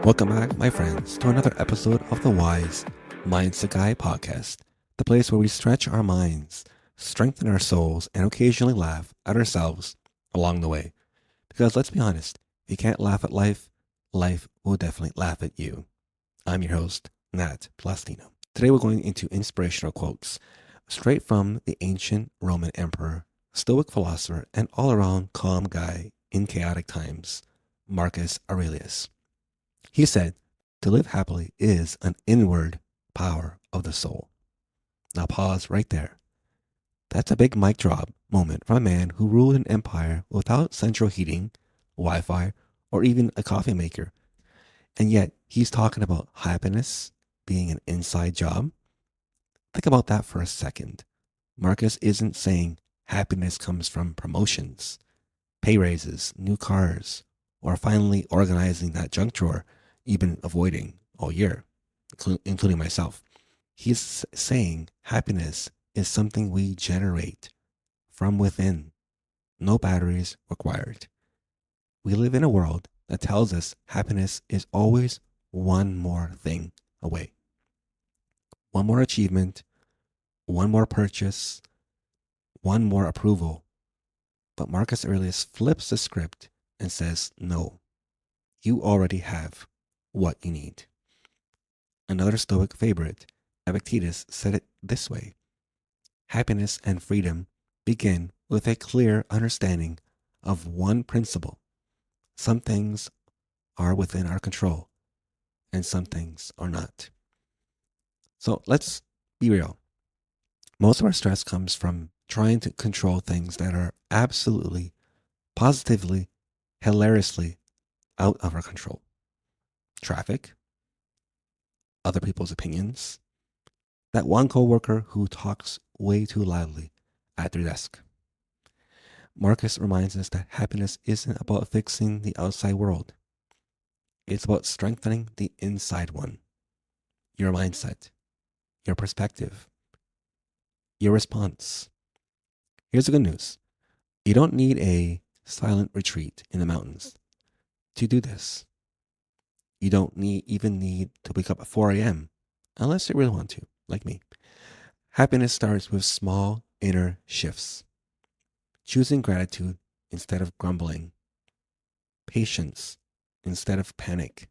Welcome back, my friends, to another episode of the Wise Mindset Guy podcast, the place where we stretch our minds, strengthen our souls, and occasionally laugh at ourselves along the way. Because let's be honest, if you can't laugh at life, life will definitely laugh at you. I'm your host, Nat Plastino. Today we're going into inspirational quotes, straight from the ancient Roman emperor, Stoic philosopher, and all-around calm guy in chaotic times, Marcus Aurelius. He said, "To live happily is an inward power of the soul." Now pause right there. That's a big mic drop moment from a man who ruled an empire without central heating, Wi-Fi, or even a coffee maker. And yet he's talking about happiness being an inside job. Think about that for a second. Marcus isn't saying happiness comes from promotions, pay raises, new cars, or finally organizing that junk drawer you've been avoiding all year, including myself. He's saying happiness is something we generate from within. No batteries required. We live in a world that tells us happiness is always one more thing away. One more achievement, one more purchase, one more approval. But Marcus Aurelius flips the script and says, no, you already have what you need. Another Stoic favorite, Epictetus, said it this way: happiness and freedom begin with a clear understanding of one principle. Some things are within our control, and some things are not. So let's be real. Most of our stress comes from trying to control things that are absolutely, positively, hilariously out of our control. Traffic, other people's opinions, that one coworker who talks way too loudly at their desk. Marcus reminds us that happiness isn't about fixing the outside world. It's about strengthening the inside one. Your mindset, your perspective, your response. Here's the good news. You don't need a silent retreat in the mountains to do this. You don't even need to wake up at 4 a.m. unless you really want to, like me. Happiness starts with small inner shifts. Choosing gratitude instead of grumbling. Patience instead of panic.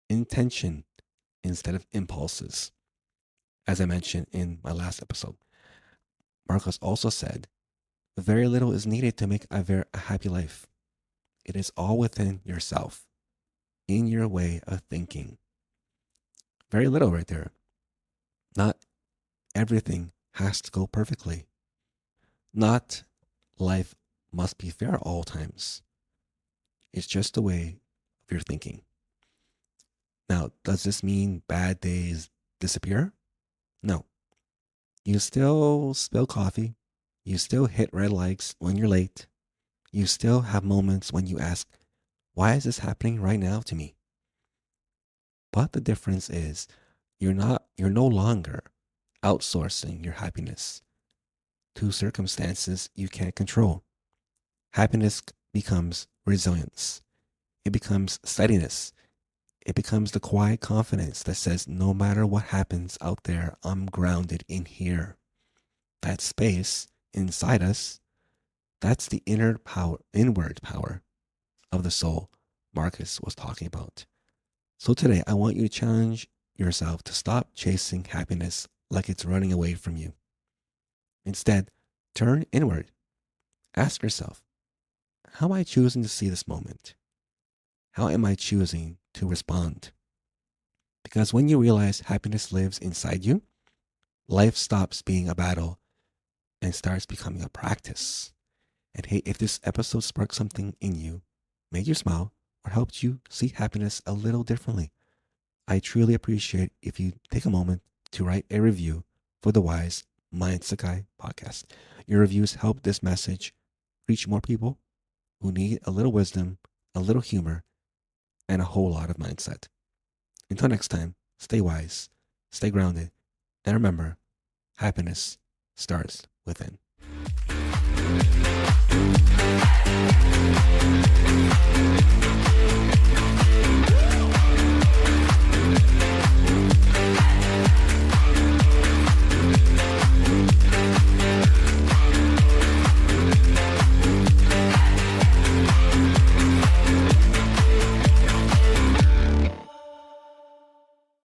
Intention instead of impulses. As I mentioned in my last episode, Marcus also said, very little is needed to make a happy life. It is all within yourself, in your way of thinking. Very little right there. Not everything has to go perfectly. Not life must be fair at all times. It's just the way of your thinking. Now, does this mean bad days disappear? No. You still spill coffee. You still hit red lights when you're late. You still have moments when you ask, why is this happening right now to me? But the difference is you're no longer outsourcing your happiness to circumstances you can't control. Happiness becomes resilience. It becomes steadiness. It becomes the quiet confidence that says, no matter what happens out there, I'm grounded in here. That space inside us, that's the inward power of the soul Marcus was talking about. So today, I want you to challenge yourself to stop chasing happiness like it's running away from you. Instead, turn inward. Ask yourself, how am I choosing to see this moment? How am I choosing to respond? Because when you realize happiness lives inside you, life stops being a battle and starts becoming a practice. And hey, if this episode sparked something in you, made you smile, or helped you see happiness a little differently, I truly appreciate if you take a moment to write a review for the Wise Mindset Guy podcast. Your reviews help this message reach more people who need a little wisdom, a little humor, and a whole lot of mindset. Until next time, stay wise, stay grounded, and remember, happiness starts within.